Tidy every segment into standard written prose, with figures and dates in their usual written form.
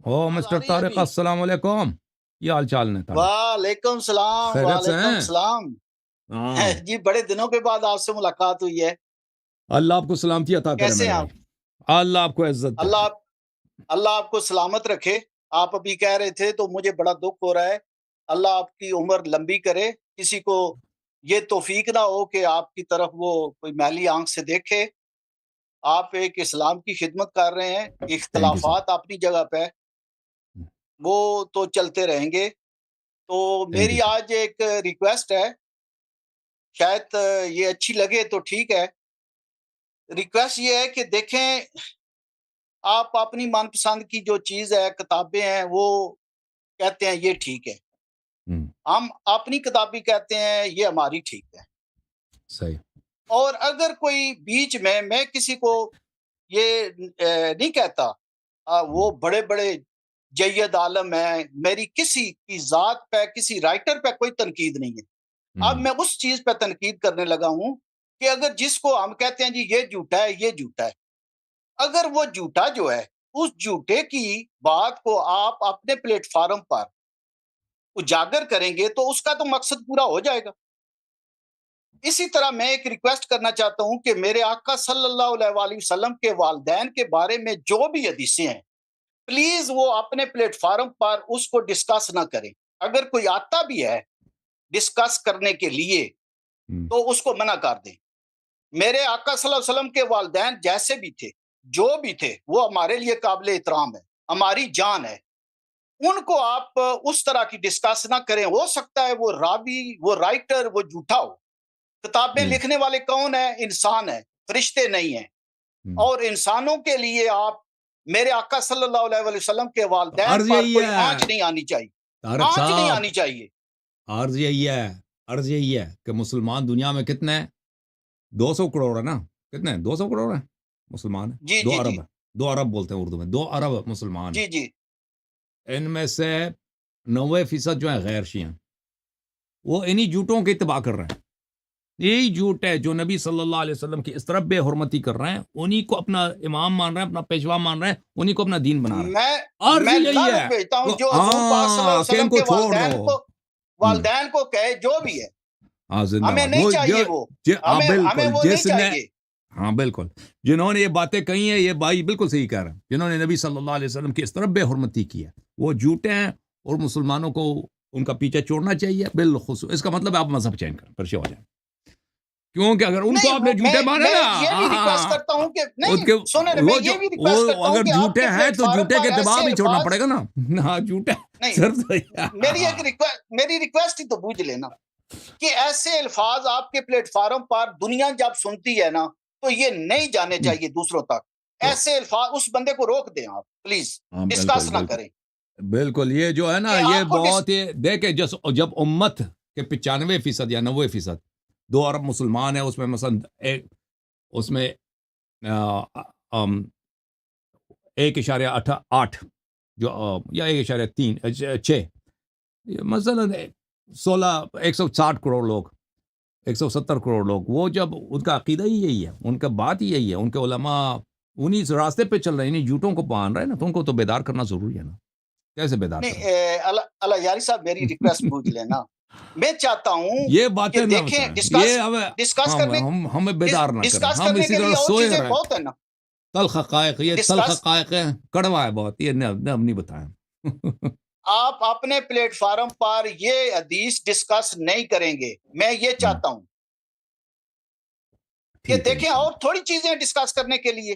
او آواز آ مسٹر رہی ہے طارق ابھی؟ السلام علیکم. یہ حال چال نے طارق؟ وعلیکم السلام، خیریت سے وعلیکم ہیں؟ السلام۔ ہاں، جی بڑے دنوں کے بعد آپ سے ملاقات ہوئی ہے۔ اللہ آپ کو سلامتی عطا کرے کیسے میرے ہیں بھائی. آپ؟ اللہ آپ کو عزت دے. اللہ اللہ آپ کو سلامت رکھے۔ آپ ابھی کہہ رہے تھے تو مجھے بڑا دکھ ہو رہا ہے۔ اللہ آپ کی عمر لمبی کرے، کسی کو یہ توفیق نہ ہو کہ آپ کی طرف وہ کوئی میلی آنکھ سے دیکھے۔ آپ ایک اسلام کی خدمت کر رہے ہیں، تھینک یو سر. اختلافات اپنی جگہ پہ وہ تو چلتے رہیں گے۔ تو تھینک یو میری سر. آج ایک ریکویسٹ ہے، شاید یہ اچھی لگے تو ٹھیک ہے۔ ریکویسٹ یہ ہے کہ دیکھیں، آپ اپنی من پسند کی جو چیز ہے، کتابیں ہیں، وہ کہتے ہیں یہ ٹھیک ہے۔ ہم، ہم اپنی کتابیں کہتے ہیں یہ ہماری ٹھیک ہے۔ صحیح. اور اگر کوئی بیچ میں کسی کو یہ نہیں کہتا وہ بڑے بڑے جید عالم ہیں، میری کسی کی ذات پہ، کسی رائٹر پہ کوئی تنقید نہیں ہے۔ اب میں اس چیز پہ تنقید کرنے لگا ہوں کہ اگر جس کو ہم کہتے ہیں جی یہ جھوٹا ہے، یہ جھوٹا ہے، اگر وہ جھوٹا جو ہے، اس جھوٹے کی بات کو آپ اپنے پلیٹ فارم پر اجاگر کریں گے تو اس کا تو مقصد پورا ہو جائے گا۔ اسی طرح میں ایک ریکویسٹ کرنا چاہتا ہوں کہ میرے آقا صلی اللہ علیہ وآلہ وسلم کے والدین کے بارے میں جو بھی حدیثیں ہیں، پلیز وہ اپنے پلیٹ فارم پر اس کو ڈسکس نہ کریں۔ اگر کوئی آتا بھی ہے ڈسکس کرنے کے لیے ہم، تو اس کو منع کر دیں۔ میرے آقا صلی اللہ علیہ وسلم کے والدین جیسے بھی تھے، جو بھی تھے، وہ ہمارے لیے قابل احترام ہے، ہماری جان ہے۔ ان کو آپ اس طرح کی ڈسکس نہ کریں۔ ہو سکتا ہے وہ راوی، وہ رائٹر، وہ جھوٹا ہو۔ کتابیں ہم، لکھنے والے کون ہیں؟ انسان ہیں، فرشتے نہیں ہیں۔ ہم. اور انسانوں کے لیے آپ میرے آقا صلی اللہ علیہ وآلہ وسلم کے تو والدین عرض پر یہی کوئی ہے آنچ نہیں آنی چاہیے، طارق آنچ نہیں صاحب، آنی چاہیے۔ عرض یہی ہے، عرض یہی ہے کہ مسلمان دنیا میں کتنے ہیں؟ 200 کروڑ ہے نا؟ کتنے ہیں؟ 200 کروڑ ہیں مسلمان ہیں. جی دو جی جی ارب ہے. 2 ارب بولتے ہیں اردو میں. 2 ارب مسلمان ہیں. جی جی ان میں سے 90% جو ہے غیر شیعہ ہیں. وہ انہی جھوٹوں کی اتباع کر رہے ہیں. یہی جھوٹ ہے جو نبی صلی اللہ علیہ وسلم کی اس طرح بے حرمتی کر رہے ہیں، انہی کو اپنا امام مان رہے ہیں، اپنا پیشوا مان رہے ہیں، انہی کو اپنا دین بنا رہے ہیں. عرض میں یہی لعنت ہے بھیجتا ہوں کہ جو حضور پاک صلی اللہ علیہ کہ ان وسلم کو کے چھوڑ دو. والدین کو کہے، جو بھی ہے، زندہ ہمیں باد نہیں وہ چاہیے وہ، ہاں ہمیں بالکل، وہ نہیں جس نے، چاہیے۔ ہاں بالکل، جنہوں نے یہ باتیں کہی ہیں، یہ بھائی بالکل صحیح کہہ رہے ہیں، جنہوں نے نبی صلی اللہ علیہ وسلم کی اس طرح بے حرمتی کی ہے، وہ جھوٹے ہیں. اور مسلمانوں کو ان کا پیچھے چھوڑنا چاہیے بالخصوص. اس کا مطلب ہے آپ مذہب چینج کریں، پرشے ہو جائیں. کیونکہ اگر ان کو نہیں، آپ نے جھوٹے مانا میں نا، یہ بھی ریکویسٹ کرتا ہوں کہ ان نہیں، کے سنیں نا، میں وہ جو یہ بھی وہ ریکویسٹ کرتا ہوں اگر کہ آپ جھوٹے کے ہیں پلیٹ تو فارم جھوٹے کے پر اتباع ایسے بھی چھوڑنا الفاظ پڑے گا نا. ہاں جھوٹے نہیں۔ صرف میری ریکویسٹ ہی تو بوجھ لینا کہ ایسے الفاظ آپ کے پلیٹ فارم پر دنیا جب سنتی ہے نا تو یہ نہیں جانے چاہیے دوسروں تک۔ تو ایسے الفاظ اس بندے کو روک دیں، آپ پلیز ہاں بالکل ڈسکس نہ بالکل کریں بالکل. یہ جو ہے نا، کہ یہ آپ کو بہت ہی دیکھے، جب امت کے 95% یا 90%، 2 ارب مسلمان ہیں، اس میں مثلا اس میں 1.8 جو یا 1.6 مثلا 160 کروڑ لوگ، 170 کروڑ لوگ، وہ جب ان کا عقیدہ ہی یہی ہے، ان کا بات ہی یہی ہے، ان کے علماء انہی اس راستے پہ چل رہے ہیں، انہی جھوٹوں کو مان رہے ہیں نا، تو ان کو تو بیدار کرنا ضروری ہے نا. کیسے بیدار کریں؟ نہیں، اللہ یاری صاحب میری ریکویسٹ بوجھ لینا۔ میں چاہتا ہوں یہ کہ باتیں نہ دیکھیں، بتائیں، یہ ڈسکس کرنے ہمیں بیدار نہ کریں، ڈسکس ہم کرنے اسی کے طرح لیے اور سوئے چیزیں رہیں. بہت ہیں نا۔ تلخ حقائق، یہ تلخ ڈسکس حقائق ہیں، کڑوا ہے بہت، یہ نہیں بتائیں. آپ اپنے پلیٹ فارم پر یہ حدیث ڈسکس نہیں کریں گے، میں یہ چاہتا ہوں کہ ٹھیک ہے دیکھیں، اور انشاءاللہ. تھوڑی چیزیں ڈسکس کرنے کے لیے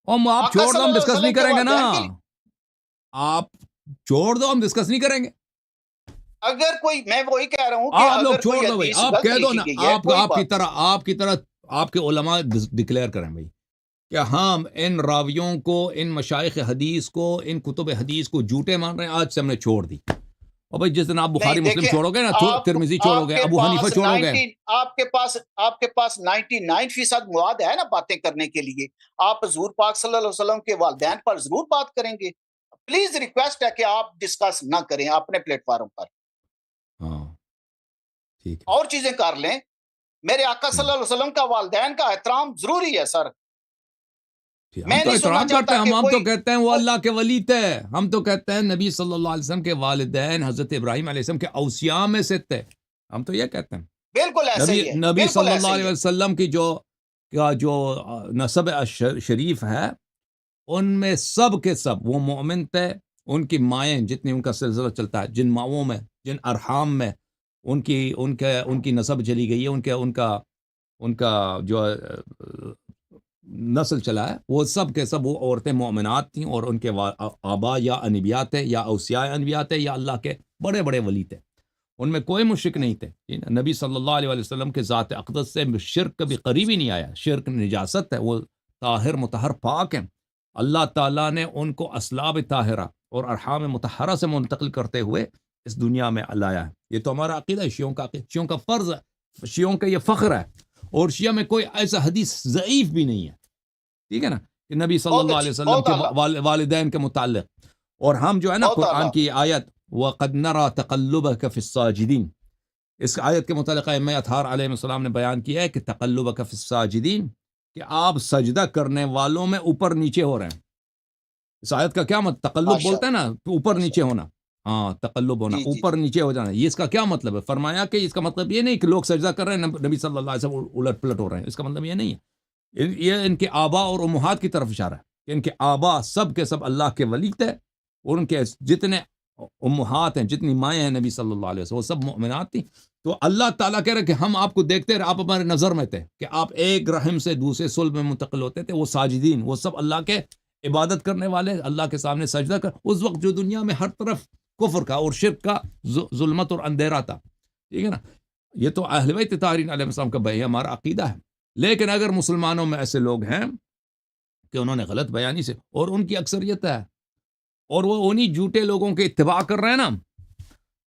آپ آقا چھوڑ صلی دو، ہم اللہ علیہ ڈسکس نہیں وسلم کے کریں گے نا. والدین کے لیے آپ چھوڑ دو، ہم ڈسکس نہیں کریں گے. اگر کوئی، میں وہی کہہ رہا ہوں کہ آپ لوگ اگر چھوڑ کوئی دو بھائی، حدیث آپ غلط کہہ دو نا، لکھی گئی ہے، کوئی آپ کی بات طرح آپ کے علماء ڈکلیئر کریں بھائی کہ ہم ان راویوں کو، ان مشائخ حدیث کو، ان کتب حدیث کو جھوٹے مان رہے ہیں، آج سے ہم نے چھوڑ دی. اور بھائی جس دن آپ نہیں۔ بخاری مسلم دیکھیں، چھوڑو گے نا، ترمذی چھوڑو آپ گے، کے ابو حنیفہ پاس چھوڑو گے. آپ کے پاس 99% مواد ہے نا باتیں کرنے کے لیے۔ آپ حضور پاک صلی اللہ علیہ وسلم کے والدین پر ضرور بات کریں گے۔ پلیز ریکویسٹ ہے کہ آپ ڈسکس نہ کریں اپنے پلیٹ فارم پر، ہاں ٹھیک ہے. اور چیزیں کر لیں۔ میرے آقا صلی اللہ علیہ وسلم کا والدین کا احترام ضروری ہے سر۔ ہم میں تو نہیں سننا احترام کرتے چاہتا ہیں، کہ ہم تو کوئی کہتے ہیں وہ اللہ کے ولی تھے، ہم تو کہتے ہیں نبی صلی اللہ علیہ وسلم کے والدین حضرت ابراہیم علیہ السلام کے اوصیاء میں سے تھے، ہم تو یہ کہتے ہیں۔ بالکل ایسے ہی ہے، نبی بالکل صلی ایسے اللہ ہی علیہ ہے۔ وسلم کی جو نسب شریف ہے، ان میں سب کے سب وہ مومن تھے، ان کی مائیں جتنی ان کا سلسلہ چلتا ہے، جن ماؤں میں، جن ارحام میں ان کی نسب چلی گئی ہے، ان کا جو نسل چلا ہے، وہ سب کے سب وہ عورتیں مومنات تھیں، اور ان کے آبا یا انبیاء تھے، یا اوصیاء انبیاء تھے، یا اللہ کے بڑے بڑے ولی تھے، ان میں کوئی مشرک نہیں تھے۔ نبی صلی اللہ علیہ وسلم کے ذات اقدس سے شرک کبھی قریب ہی نہیں آیا، شرک نجاست ہے، وہ طاہر مطہر پاک ہیں۔ اللہ تعالیٰ نے ان کو اسلاب طاہرہ اور ارحام مطہرہ سے منتقل کرتے ہوئے اس دنیا میں لایا ہے۔ یہ تو ہمارا عقیدہ ہے، شیعوں کا عقیدہ، شیعوں کا فرض ہے، شیعوں کا یہ فخر ہے، اور شیعہ میں کوئی ایسا حدیث ضعیف بھی نہیں ہے، ٹھیک ہے نا، کہ نبی صلی بہت اللہ علیہ اچھی، وسلم بہت کے اعلیٰ، والدین کے متعلق۔ اور ہم جو ہے نا بہت قرآن اعلیٰ۔ کی آیت وَقَدْ نَرَى تَقَلُّبَكَ فِي السَّاجِدِينَ، اس آیت کے متعلق ائمہ اطہار علیہ السلام نے بیان کیا ہے کہ تقلبک فی الساجدین، کہ آپ سجدہ کرنے والوں میں اوپر نیچے ہو رہے ہیں۔ اس آیت کا کیا مطلب؟ تقلب ماشاء بولتے ہیں نا، تو اوپر ماشاء نیچے ہونا، ہاں تقلب ہونا، جی جی اوپر جی۔ نیچے ہو جانا، یہ اس کا کیا مطلب ہے؟ فرمایا کہ اس کا مطلب یہ نہیں کہ لوگ سجدہ کر رہے ہیں، نبی صلی اللہ علیہ وسلم الٹ پلٹ ہو رہے ہیں، اس کا مطلب یہ نہیں ہے۔ یہ ان کے آبا اور امہات کی طرف اشارہ ہے، کہ ان کے آبا سب کے سب اللہ کے ولی تھے، اور ان کے جتنے امہات ہیں، جتنی مائیں ہیں نبی صلی اللہ علیہ وسلم، وہ سب مؤمنات تھیں۔ تو اللہ تعالیٰ کہہ رہے کہ ہم آپ کو دیکھتے رہے، آپ ہمارے نظر میں تھے، کہ آپ ایک رحم سے دوسرے صلب میں منتقل ہوتے تھے۔ وہ ساجدین، وہ سب اللہ کے عبادت کرنے والے، اللہ کے سامنے سجدہ کر، اس وقت جو دنیا میں ہر طرف کفر کا اور شرک کا ظلمت اور اندھیرا تھا، ٹھیک ہے نا۔ یہ تو اہل بیت طاہرین علیہ السلام کا ہمارا عقیدہ ہے۔ لیکن اگر مسلمانوں میں ایسے لوگ ہیں کہ انہوں نے غلط بیانی سے، اور ان کی اکثریت ہے، اور وہ انہی جھوٹے لوگوں کے اتباع کر رہے ہیں نا،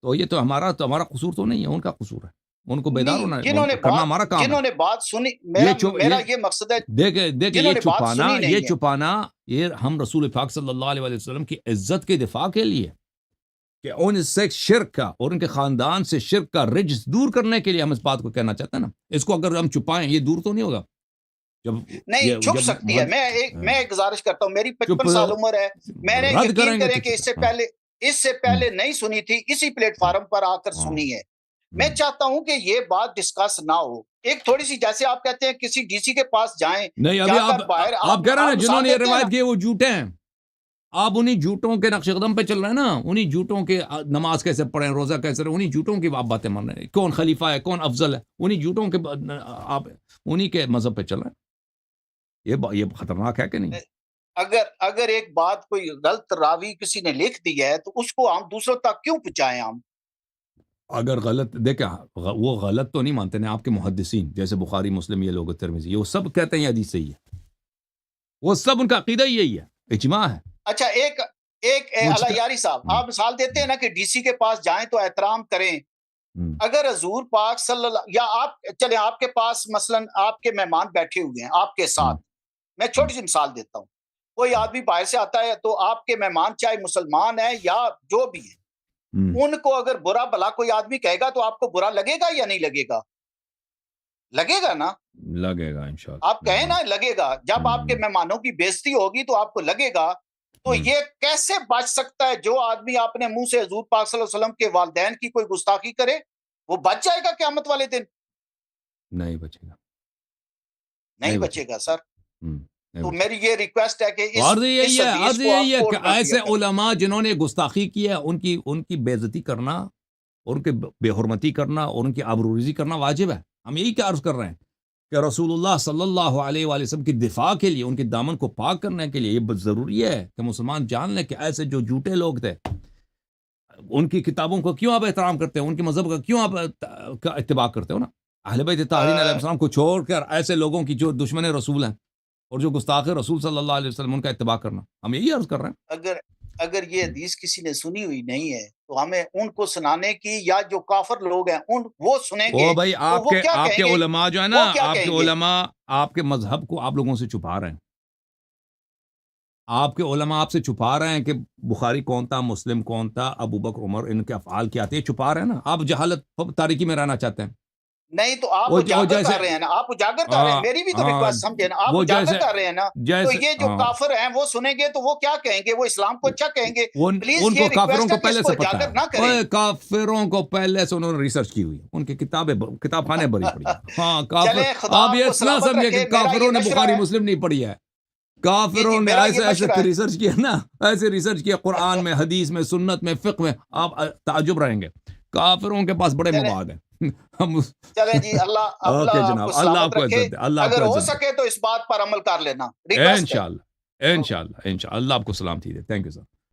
تو یہ تو ہمارا قصور تو نہیں ہے، ان کا قصور ہے، ان کو بیدار نہیں، ہونا جنہوں نے کرنا ہمارا کام ہے۔ جنہوں نے بات سنی، یہ میرا یہ مقصد ہے، دیکھیں جنہوں نے بات سنی یہ نہیں ہے۔ چھپانا، یہ ہم رسول پاک صلی اللہ علیہ وسلم کی عزت کے دفاع کے لیے، کہ ان سے شرک کا اور ان کے خاندان سے شرک کا رجس دور کرنے کے لیے ہم اس بات کو کہنا چاہتے ہیں نا۔ اس کو اگر ہم چھپائیں، یہ دور تو نہیں ہوگا۔ نہیں چھپ سکتی ہے۔ میں ایک گزارش کرتا ہوں، میری 55 سال عمر ہے، میں نے رد یقین کریں گے کریں تو کہ اس سے پہلے نہیں سنی تھی، اسی پلیٹ فارم پر آ کر سنی ہے۔ میں چاہتا ہوں کہ یہ بات ڈسکس نہ ہو، ایک تھوڑی سی، جیسے آپ کہتے ہیں کسی ڈی سی کے پاس جائیں، نہیں، ابھی جا کر باہر آپ کہہ رہے ہیں نا، جنہوں مثال نے یہ دیتے ہیں نا۔ روایت کی وہ جھوٹے ہیں۔ آپ انہی جھوٹوں کے نقش قدم پہ چل رہے ہیں نا، انہی جھوٹوں کے نماز کیسے پڑھیں، روزہ کیسے رہیں، انہی جھوٹوں کی آپ باتیں مان رہے ہیں، کون خلیفہ ہے، کون افضل ہے، انہی جھوٹوں کے آپ انہی کے مذہب پہ چل رہے ہیں۔ یہ خطرناک ہے کہ نہیں؟ اگر ایک بات کوئی غلط راوی کسی نے لکھ دی ہے تو اس کو ہم دوسروں تک کیوں پہنچائیں ہم؟ اگر غلط دیکھیں، وہ غلط تو نہیں مانتے ہیں آپ کے محدثین، جیسے بخاری، مسلم، یہ لوگ ترمذی، وہ سب کہتے ہیں یہ حدیث صحیح ہے، وہ سب ان کا عقیدہ ہی یہی ہے، اجماع ہے۔ اچھا، ایک اللہ یاری صاحب، آپ مثال دیتے ہیں نا کہ ڈی سی کے پاس جائیں تو احترام کریں۔ اگر حضور پاک صلی اللہ، یا آپ کے پاس مثلا آپ کے مہمان بیٹھے ہوئے ہیں آپ کے ساتھ، میں چھوٹی سی مثال دیتا ہوں، کوئی آدمی باہر سے آتا ہے تو آپ کے مہمان چاہے مسلمان ہیں یا جو بھی ہیں، ان کو اگر برا بھلا کوئی آدمی کہے گا تو آپ کو برا لگے گا یا نہیں لگے گا؟ لگے گا نا؟ لگے گا انشاءاللہ، آپ کہیں نا لگے گا۔ جب آپ کے مہمانوں کی بےزتی ہوگی تو آپ کو لگے گا۔ تو یہ کیسے بچ سکتا ہے جو آدمی اپنے منہ سے حضور پاک صلی اللہ علیہ وسلم کے والدین کی کوئی گستاخی کرے؟ وہ بچ جائے گا قیامت والے دن؟ نہیں بچے گا، نہیں بچے گا سر۔ تو نہیں۔ میری یہ ریکویسٹ ہے کہ عرض اس یہی حدیث کو ہے آپ کہ کوٹ نہ ایسے کیا کریں۔ علماء جنہوں نے گستاخی کی ہے، ان کی بے عزتی کرنا، اور ان کے بے حرمتی کرنا، اور ان کی آبروریزی کرنا واجب ہے۔ ہم یہی کیا عرض کر رہے ہیں کہ رسول اللہ صلی اللہ علیہ وآلہ وسلم کی دفاع کے لیے، ان کے دامن کو پاک کرنے کے لیے یہ ضروری ہے کہ مسلمان جان لیں کہ ایسے جو جھوٹے لوگ تھے، ان کی کتابوں کو کیوں آپ احترام کرتے ہیں، ان کے مذہب کا کیوں آپ کا اتباع کرتے ہو نا؟ اہل بیت طاہرین علیہ السلام کو چھوڑ کر ایسے لوگوں کی جو دشمن رسول ہیں اور جو گستاخ رسول صلی اللہ علیہ وسلم، ان کا اتباع کرنا، ہم یہی عرض کر رہے ہیں۔ اگر یہ حدیث کسی نے سنی ہوئی نہیں ہے تو ہمیں ان کو سنانے کی، یا جو کافر لوگ ہیں وہ سنیں گے وہ بھائی تو وہ کیا آپ کہیں کے گے؟ علماء جو ہے نا، وہ کیا آپ کے کہیں گے؟ علماء آپ کے مذہب کو آپ لوگوں سے چھپا رہے ہیں۔ آپ کے علماء آپ سے چھپا رہے ہیں کہ بخاری کون تھا، مسلم کون تھا، ابو بکر، عمر، ان کے افعال کیا تھے، چھپا رہے ہیں نا۔ آپ جہالت تاریکی میں رہنا چاہتے ہیں۔ نہیں تو آپ وہ اجاگر جیسے کر رہے ہیں نا، آپ اجاگر کر رہے ہیں، ہاں میری بھی تو ہاں ریکویسٹ سمجھے نا، آپ وہ اجاگر جیسے کر رہے ہیں نا، تو جیسے یہ جو ہاں کافر ہیں وہ سنیں گے تو وہ کیا کہیں گے؟ وہ اسلام کو اچھا کہیں گے؟ پلیز ان یہ کو کافروں ریکویسٹ ہے کو کہ اس پہلے کو سے پتہ اجاگر ہے، نہ کریں۔ اوے کافروں کو پہلے سے انہوں نے ریسرچ کی ہوئی، ان کی کتابیں کتاب خانے بھری پڑی ہیں۔ ہاں کافر، چلیں خدا آپ آپ یہ کو نہ سلامت سمجھے کہ رکھے، میرا یہ کافروں نے مشورہ بخاری ہے، مسلم نہیں پڑھی ہے، جی کافروں نے میرا یہ ایسے ایسے مشورہ ہے۔ ریسرچ کیا نا، ایسے ریسرچ کیا قرآن میں، حدیث میں، سنت میں، فقہ میں، آپ تعجب رہیں گے، کافروں کے پاس بڑے چلیں مواد ہیں۔ ہم چلیں جی، اللہ اوکے آپ کو جناب، اللہ آپ سلامت کو رکھے، عزت دے، اللہ آپ اگر کو ہو عزت دے، سکے تو اس بات پر عمل کر لینا، ریکویسٹ ہے۔ انشاءاللہ انشاءاللہ انشاءاللہ، اللہ آپ کو سلامتی دے، تھینک یو سر۔